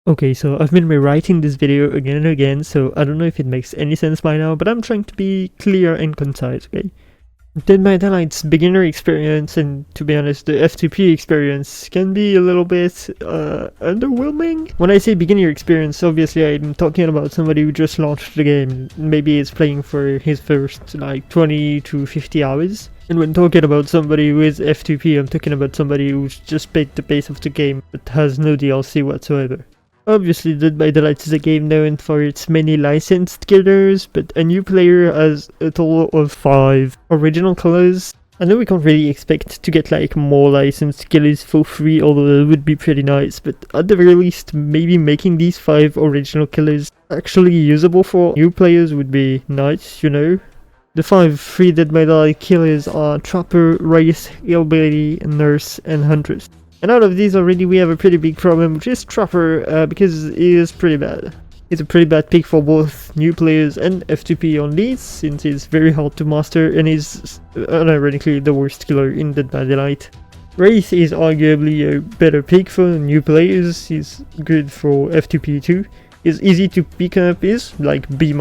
Okay, so I've been rewriting this video again and again, so I don't know if it makes any sense by now, but I'm trying to be clear and concise, okay? Dead by Daylight's beginner experience, and to be honest, the F2P experience can be a little bit underwhelming. When I say beginner experience, obviously I'm talking about somebody who just launched the game, maybe is playing for his first like 20 to 50 hours. And when talking about somebody who is F2P, I'm talking about somebody who's just paid the base of the game, but has no DLC whatsoever. Obviously, Dead by Daylight is a game known for its many licensed killers, but a new player has a total of 5 original killers. I know we can't really expect to get like more licensed killers for free, although it would be pretty nice, but at the very least, maybe making these 5 original killers actually usable for new players would be nice, you know? The 5 free Dead by Daylight killers are Trapper, Wraith, Hillbilly, Nurse, and Huntress. And out of these already we have a pretty big problem, which is Trapper, because he is pretty bad. He's a pretty bad pick for both new players and F2P only, since he's very hard to master and is unironically the worst killer in Dead by Daylight. Wraith is arguably a better pick for new players, he's good for F2P too. He's easy to pick up, is like B-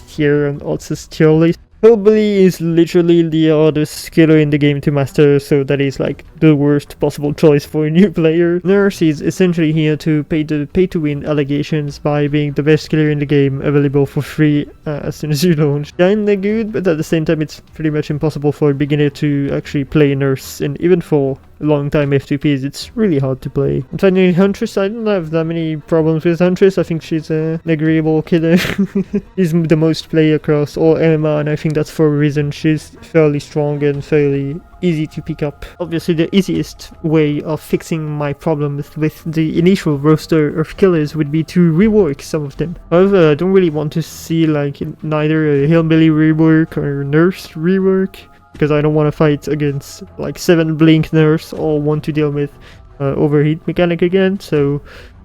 tier on Otz's tier list. Hillbilly is literally the hardest killer in the game to master, so that is like the worst possible choice for a new player. Nurse is essentially here to pay the pay-to-win allegations by being the best killer in the game, available for free as soon as you launch. Kinda good, but at the same time it's pretty much impossible for a beginner to actually play Nurse, and even for long-time F2Ps, it's really hard to play. And finally, Huntress, I don't have that many problems with Huntress. I think she's an agreeable killer. She's the most played across all MMR, and I think that's for a reason. She's fairly strong and fairly easy to pick up. Obviously, the easiest way of fixing my problems with the initial roster of killers would be to rework some of them. However, I don't really want to see like neither a Hillbilly rework or a Nurse rework, because I don't want to fight against like 7 Blink Nurse or want to deal with overheat mechanic again, so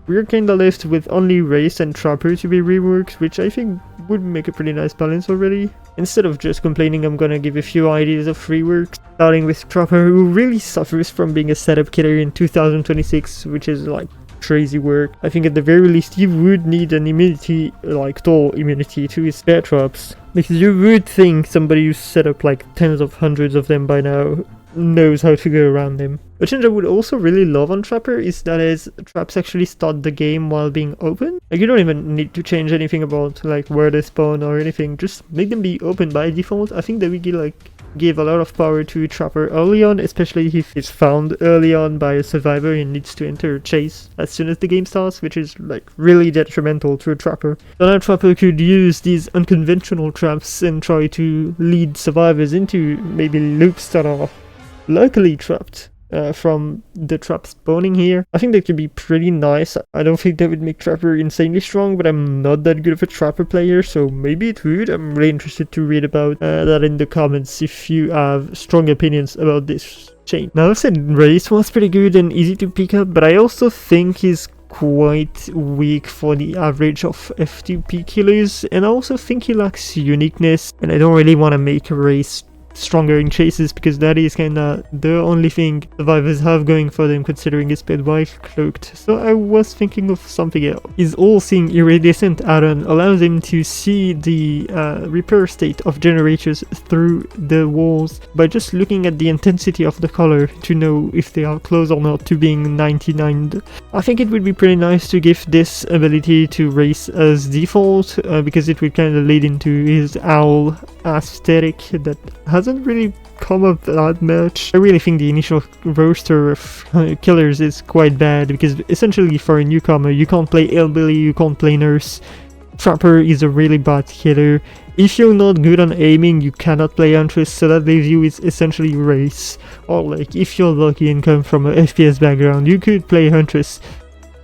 we're kinda left with only Wraith and Trapper to be reworked, which I think would make a pretty nice balance already. Instead of just complaining, I'm gonna give a few ideas of reworks, starting with Trapper, who really suffers from being a setup killer in 2026, which is like crazy work. I think at the very least he would need an immunity, like total immunity to his bear traps, because you would think somebody who's set up like tens of hundreds of them by now knows how to go around them. A change I would also really love on Trapper is that his traps actually start the game while being open. Like, you don't even need to change anything about like where they spawn or anything, just make them be open by default. I think that we could like give a lot of power to Trapper early on, especially if it's found early on by a survivor and needs to enter a chase as soon as the game starts, which is like really detrimental to a Trapper. So now Trapper could use these unconventional traps and try to lead survivors into maybe loops that are luckily trapped from the trap spawning here. I think that could be pretty nice. I don't think that would make Trapper insanely strong, but I'm not that good of a Trapper player, so maybe it would. I'm really interested to read about that in the comments if you have strong opinions about this chain. Now, I've said Wraith was pretty good and easy to pick up, but I also think he's quite weak for the average of F2P killers, and I also think he lacks uniqueness, and I don't really want to make a Wraith stronger in chases, because that is kinda the only thing survivors have going for them, considering it's been white cloaked. So I was thinking of something else. His all-seeing iridescent add-on allows him to see the repair state of generators through the walls by just looking at the intensity of the color to know if they are close or not to being 99. I think it would be pretty nice to give this ability to Wraith as default, because it would kind of lead into his owl aesthetic that hasn't really come up that much. I really think the initial roster of killers is quite bad, because essentially for a newcomer you can't play Hillbilly, you can't play Nurse. Trapper is a really bad killer. If you're not good on aiming, you cannot play Huntress, so that leaves you with essentially Wraith. Or like, if you're lucky and come from a FPS background, you could play Huntress.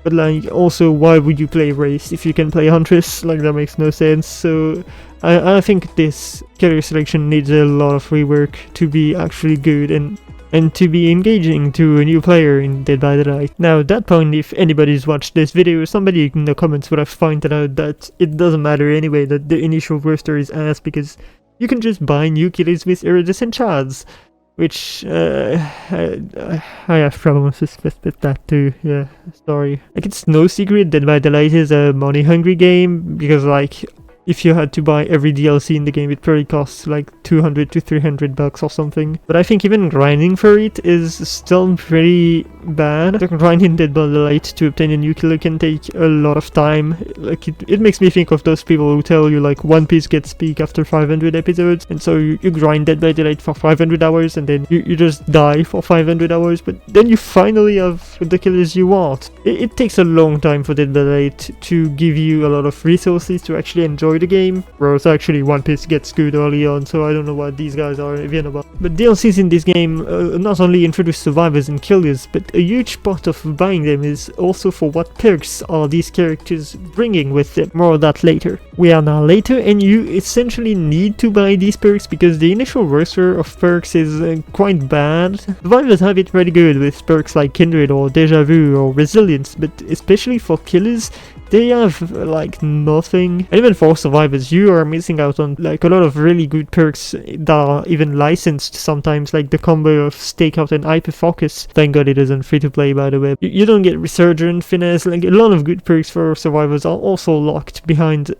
But like, also, why would you play Wraith if you can play Huntress? Like, that makes no sense. So I think this killer selection needs a lot of rework to be actually good and to be engaging to a new player in Dead by Daylight. Now, at that point, if anybody's watched this video, somebody in the comments would have pointed out that it doesn't matter anyway that the initial roster is ass, because you can just buy new killers with iridescent shards, which I have problems with that too. Yeah, sorry. Like, it's no secret that Dead by Daylight is a money-hungry game, because like, if you had to buy every DLC in the game, it probably costs like 200 to 300 bucks or something. But I think even grinding for it is still pretty bad. The grinding Dead by Daylight to obtain a new killer can take a lot of time. Like, it makes me think of those people who tell you like One Piece gets peak after 500 episodes, and so you grind Dead by Daylight for 500 hours and then you just die for 500 hours, but then you finally have the killers you want. It takes a long time for Dead by Daylight to give you a lot of resources to actually enjoy the game, whereas actually One Piece gets good early on, so I don't know what these guys are even about. But DLCs in this game not only introduce survivors and killers, but a huge part of buying them is also for what perks are these characters bringing with them. More of that later. We are now later, and you essentially need to buy these perks because the initial roster of perks is quite bad. Survivors have it pretty good with perks like Kindred or Deja Vu or Resilience, but especially for killers, they have like nothing. And even for survivors, you are missing out on like a lot of really good perks that are even licensed sometimes, like the combo of Stakeout and Hyperfocus. Thank god it isn't free to play, by the way. You don't get Resurgent, Finesse, like a lot of good perks for survivors are also locked behind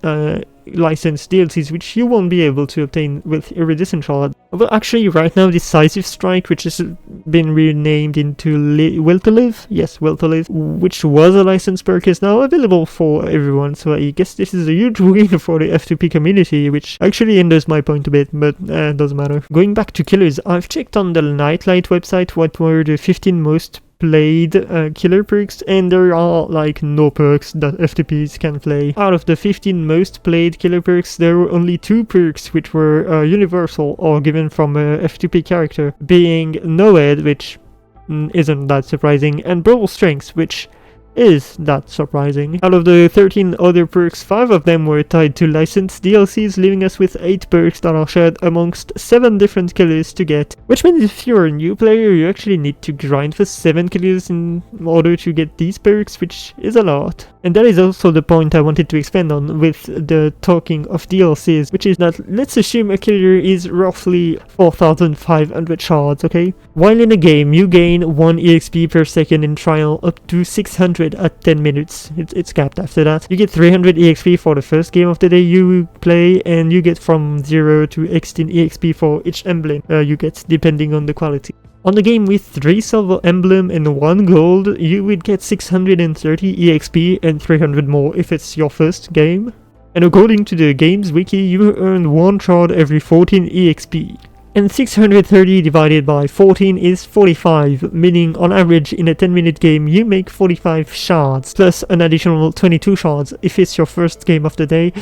licensed DLCs, which you won't be able to obtain with Iridescent Shard. But actually right now Decisive Strike, which has been renamed into Will to Live, yes, Will to Live, which was a licensed perk, is now available for everyone, so I guess this is a huge win for the F2P community, which actually hinders my point a bit, but doesn't matter. Going back to killers, I've checked on the Nightlight website what were the 15 most played killer perks, and there are like no perks that F2Ps can play. Out of the 15 most played killer perks, there were only 2 perks which were universal or given from a F2P character, being Noed, which isn't that surprising, and Brawl Strength, which is that surprising. Out of the 13 other perks, 5 of them were tied to licensed DLCs, leaving us with 8 perks that are shared amongst 7 different killers to get. Which means if you're a new player, you actually need to grind for 7 killers in order to get these perks, which is a lot. And that is also the point I wanted to expand on with the talking of DLCs, which is that let's assume a killer is roughly 4,500 shards, okay? While in a game, you gain 1 EXP per second in trial up to 600 at 10 minutes. It's capped after that. You get 300 EXP for the first game of the day you play, and you get from 0 to 16 EXP for each emblem you get, depending on the quality. On the game with 3 silver emblem and 1 gold, you would get 630 EXP and 300 more if it's your first game. And according to the games wiki, you earn 1 shard every 14 EXP. And 630 divided by 14 is 45, meaning on average in a 10-minute game you make 45 shards, plus an additional 22 shards if it's your first game of the day.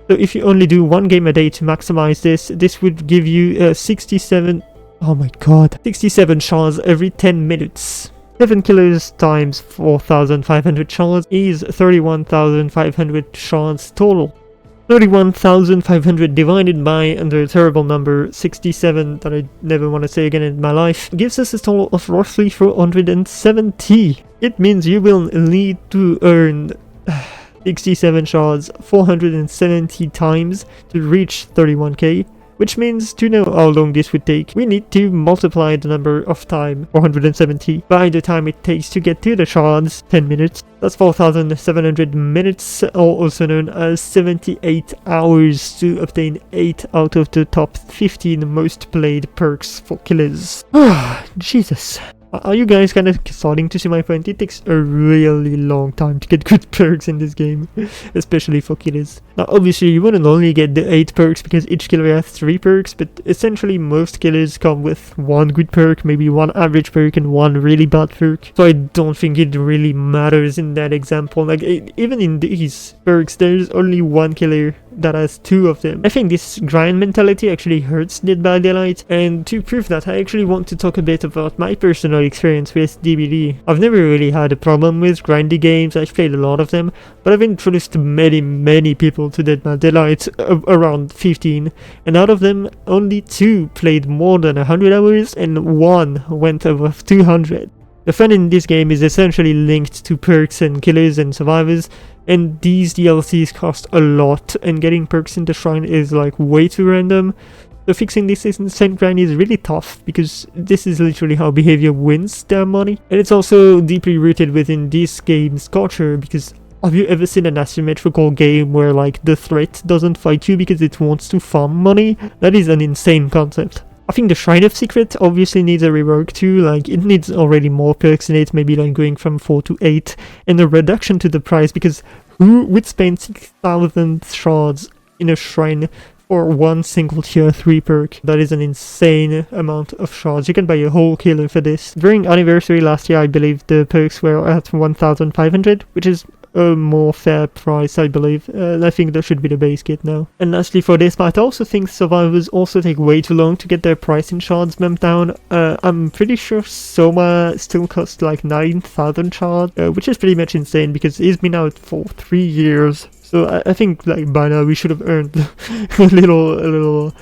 So if you only do 1 game a day to maximize this would give you 67 shards every 10 minutes. 7 killers times 4,500 shards is 31,500 shards total. 31,500 divided by the terrible number 67 that I never want to say again in my life gives us a total of roughly 470. It means you will need to earn 67 shards 470 times to reach 31k. Which means to know how long this would take, we need to multiply the number of time, 470, by the time it takes to get to the shards, 10 minutes. That's 4,700 minutes, or also known as 78 hours to obtain 8 out of the top 15 most played perks for killers. Jesus. Are you guys kind of starting to see my point? It takes a really long time to get good perks in this game, especially for killers. Now obviously you wouldn't only get the 8 perks because each killer has 3 perks, but essentially most killers come with 1 good perk, maybe 1 average perk and 1 really bad perk. So I don't think it really matters in that example. Like even in these perks there's only 1 killer that has 2 of them. I think this grind mentality actually hurts Dead by Daylight, and to prove that I actually want to talk a bit about my personal experience with DBD. I've never really had a problem with grindy games, I've played a lot of them, but I've introduced many people to Dead by Daylight, around 15, and out of them only 2 played more than 100 hours and 1 went above 200. The fun in this game is essentially linked to perks and killers and survivors, and these DLCs cost a lot, and getting perks in the shrine is like way too random. So fixing this insane grind is really tough, because this is literally how behavior wins their money. And it's also deeply rooted within this game's culture, because have you ever seen an asymmetrical game where like the threat doesn't fight you because it wants to farm money? That is an insane concept. I think the Shrine of Secret obviously needs a rework too, like it needs already more perks in it, maybe like going from 4 to 8, and a reduction to the price, because who would spend 6,000 shards in a shrine for one single tier 3 perk? That is an insane amount of shards. You can buy a whole killer for this. During anniversary last year, I believe the perks were at 1,500, which is a more fair price, I believe. I think that should be the base kit now. And lastly for this part, I also think survivors also take way too long to get their price in shards bumped down. I'm pretty sure Soma still costs like 9,000 shards, which is pretty much insane because he's been out for 3 years. So I think like by now we should have earned a little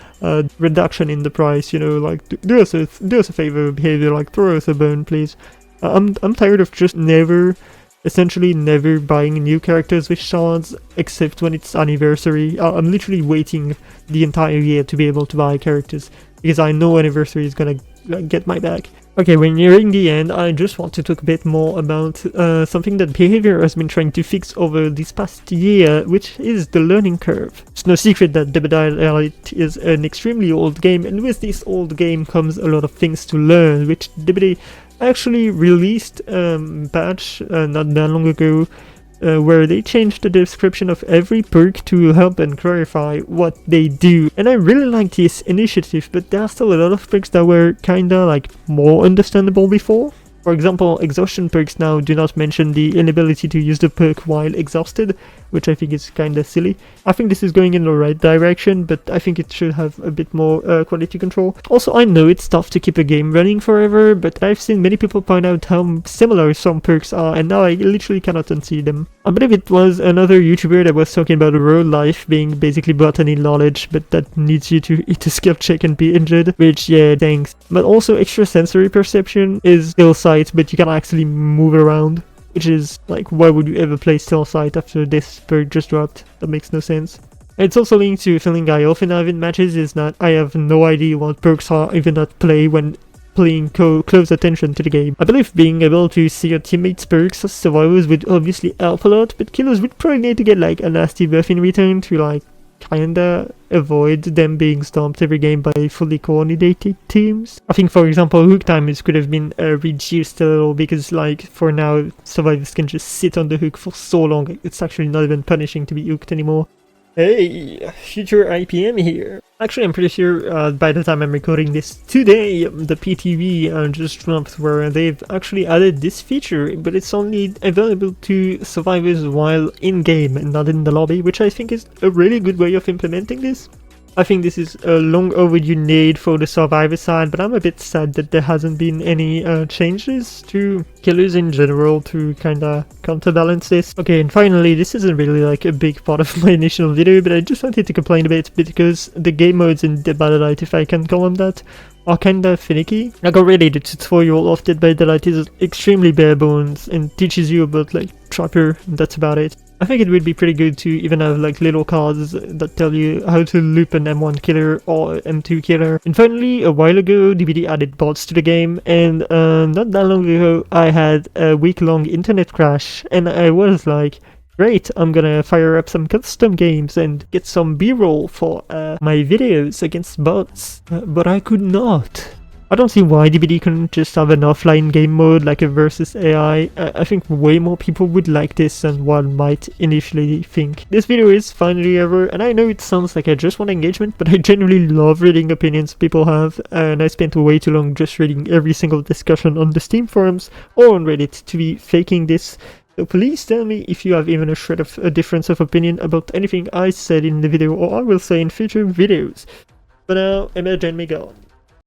reduction in the price, you know, like do us a favor, behavior, like throw us a bone, please. I'm tired of just essentially never buying new characters with shards except when it's anniversary. I'm literally waiting the entire year to be able to buy characters because I know anniversary is gonna get my back. Okay, we're nearing the end. I just want to talk a bit more about something that behavior has been trying to fix over this past year, which is the learning curve. It's no secret that DBD is an extremely old game, and with this old game comes a lot of things to learn, which DBD actually released patch not that long ago where they changed the description of every perk to help and clarify what they do. And I really like this initiative, but there are still a lot of perks that were kinda like more understandable before. For example, exhaustion perks now do not mention the inability to use the perk while exhausted, which I think is kinda silly. I think this is going in the right direction, but I think it should have a bit more quality control. Also, I know it's tough to keep a game running forever, but I've seen many people point out how similar some perks are, and now I literally cannot unsee them. I believe it was another YouTuber that was talking about road life being basically botany knowledge, but that needs you to hit a skill check and be injured, which, yeah, thanks. But also extra sensory perception is still sight, but you can actually move around, which is like, why would you ever play still sight after this perk just dropped? That makes no sense. It's also linked to a feeling I often have in matches, is that I have no idea what perks are even at play when paying close attention to the game. I believe being able to see your teammates' perks as survivors would obviously help a lot, but killers would probably need to get like a nasty buff in return to like kinda avoid them being stomped every game by fully coordinated teams. I think, for example, hook timers could have been reduced a little, because like for now survivors can just sit on the hook for so long it's actually not even punishing to be hooked anymore. Hey, future IPM here. Actually, I'm pretty sure by the time I'm recording this today, the PTV just dropped where they've actually added this feature, but it's only available to survivors while in-game and not in the lobby, which I think is a really good way of implementing this. I think this is a long overdue need for the survivor side, but I'm a bit sad that there hasn't been any changes to killers in general to kinda counterbalance this. Okay, and finally, this isn't really like a big part of my initial video, but I just wanted to complain a bit because the game modes in Dead by Daylight, if I can call them that, are kinda finicky. Like already the tutorial of Dead by Daylight is extremely bare bones and teaches you about like Trapper, and that's about it. I think it would be pretty good to even have like little cards that tell you how to loop an M1 killer or M2 killer. And finally, a while ago, DBD added bots to the game, and not that long ago I had a week-long internet crash, and I was like, great, I'm gonna fire up some custom games and get some b-roll for my videos against bots, but I could not. I don't see why DBD couldn't just have an offline game mode like a versus AI. I think way more people would like this than one might initially think. This video is finally over, and I know it sounds like I just want engagement, but I genuinely love reading opinions people have, and I spent way too long just reading every single discussion on the Steam forums or on Reddit to be faking this. So please tell me if you have even a shred of a difference of opinion about anything I said in the video or I will say in future videos. For now, Emergent me gone.